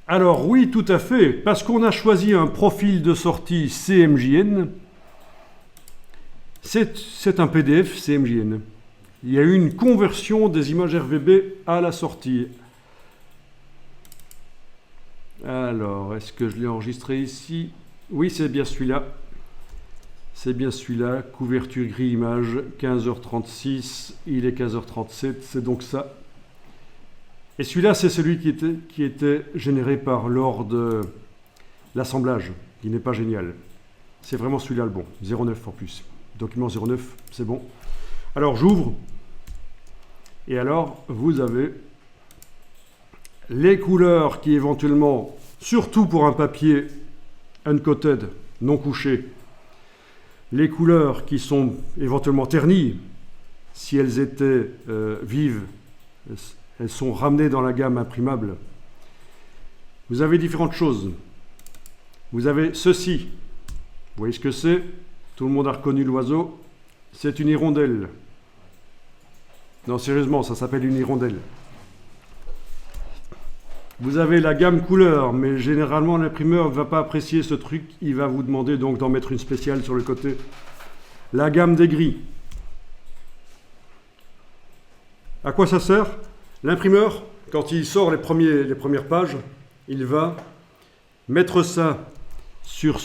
Alors oui, tout à fait, parce qu'on a choisi un profil de sortie CMJN, c'est un PDF CMJN. Il y a eu une conversion des images RVB à la sortie. Alors, est-ce que je l'ai enregistré ici? Oui, c'est bien celui-là. C'est bien celui-là, couverture gris image, 15h36, il est 15h37, c'est donc ça. Et celui-là, c'est celui qui était généré par lors de l'assemblage, qui n'est pas génial. C'est vraiment celui-là le bon, 09 en plus. Document 09, c'est bon. Alors j'ouvre, et alors vous avez les couleurs qui éventuellement, surtout pour un papier uncoated, non couché, les couleurs qui sont éventuellement ternies, si elles étaient vives, elles sont ramenées dans la gamme imprimable. Vous avez différentes choses. Vous avez ceci. Vous voyez ce que c'est? Tout le monde a reconnu l'oiseau. C'est une hirondelle. Non, sérieusement, ça s'appelle une hirondelle. Vous avez la gamme couleur, mais généralement l'imprimeur ne va pas apprécier ce truc. Il va vous demander donc d'en mettre une spéciale sur le côté. La gamme des gris. À quoi ça sert? L'imprimeur, quand il sort les premières pages, il va mettre ça sur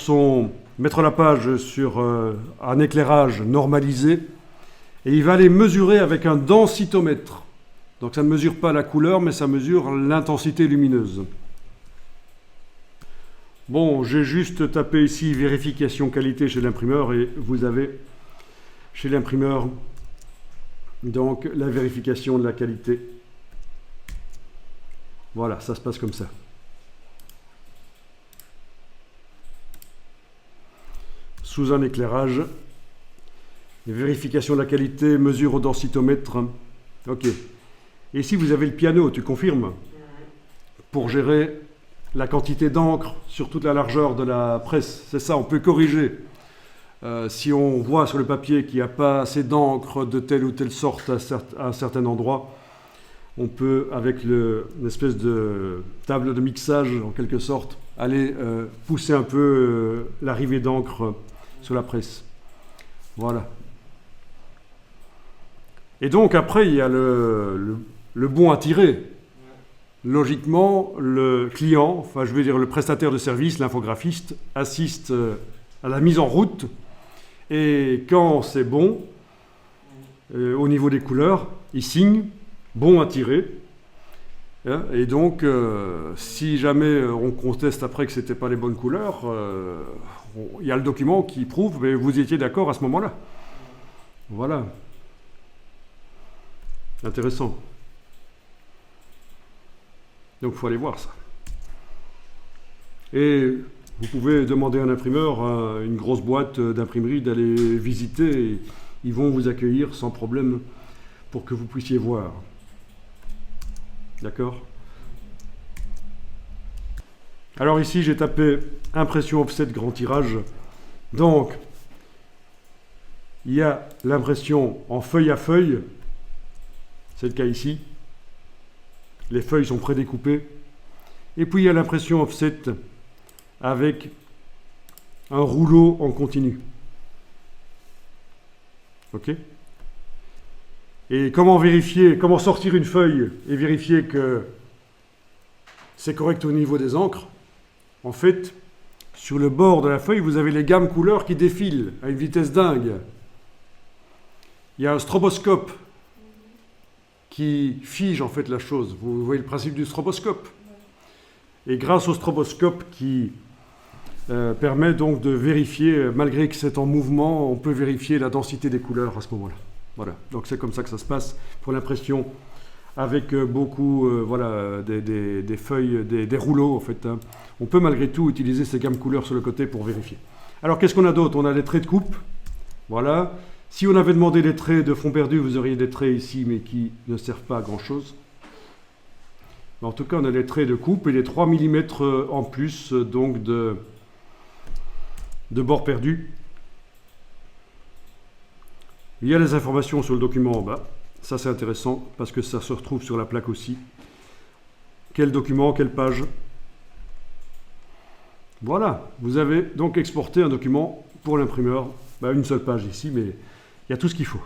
mettre la page sur un éclairage normalisé et il va les mesurer avec un densitomètre. Donc ça ne mesure pas la couleur, mais ça mesure l'intensité lumineuse. Bon, j'ai juste tapé ici vérification qualité chez l'imprimeur et vous avez chez l'imprimeur donc la vérification de la qualité. Voilà, ça se passe comme ça. Sous un éclairage, vérification de la qualité, mesure au densitomètre. Ok. Et ici, vous avez le piano, tu confirmes? Pour gérer la quantité d'encre sur toute la largeur de la presse. C'est ça, on peut corriger. Si on voit sur le papier qu'il n'y a pas assez d'encre de telle ou telle sorte à un certain endroit, on peut, avec une espèce de table de mixage, en quelque sorte, aller pousser un peu l'arrivée d'encre sur la presse. Voilà. Et donc, après, il y a le bon à tirer. Logiquement, le client, enfin, je veux dire le prestataire de service, l'infographiste, assiste à la mise en route. Et quand c'est bon, au niveau des couleurs, il signe. Bon à tirer. Et donc, si jamais on conteste après que ce n'était pas les bonnes couleurs, il y a le document qui prouve que vous étiez d'accord à ce moment-là. Voilà. Intéressant. Donc, il faut aller voir ça. Et vous pouvez demander à un imprimeur, à une grosse boîte d'imprimerie, d'aller visiter. Et ils vont vous accueillir sans problème pour que vous puissiez voir. D'accord? Alors ici, j'ai tapé impression offset grand tirage. Donc, il y a l'impression en feuille à feuille. C'est le cas ici. Les feuilles sont prédécoupées. Et puis, il y a l'impression offset avec un rouleau en continu. OK? Et comment vérifier, comment sortir une feuille et vérifier que c'est correct au niveau des encres? En fait, sur le bord de la feuille, vous avez les gammes couleurs qui défilent à une vitesse dingue. Il y a un stroboscope qui fige en fait la chose. Vous voyez le principe du stroboscope. Et grâce au stroboscope qui permet donc de vérifier, malgré que c'est en mouvement, on peut vérifier la densité des couleurs à ce moment-là. Voilà, donc c'est comme ça que ça se passe pour l'impression avec beaucoup voilà, des feuilles, des rouleaux en fait. Hein. On peut malgré tout utiliser ces gammes couleurs sur le côté pour vérifier. Alors qu'est-ce qu'on a d'autre? On a les traits de coupe. Voilà. Si on avait demandé des traits de fond perdu, vous auriez des traits ici mais qui ne servent pas à grand chose. Mais en tout cas, on a les traits de coupe et les 3 mm en plus donc de bord perdu. Il y a les informations sur le document en bas. Ça, c'est intéressant parce que ça se retrouve sur la plaque aussi. Quel document, quelle page? Voilà, vous avez donc exporté un document pour l'imprimeur, une seule page ici, mais il y a tout ce qu'il faut.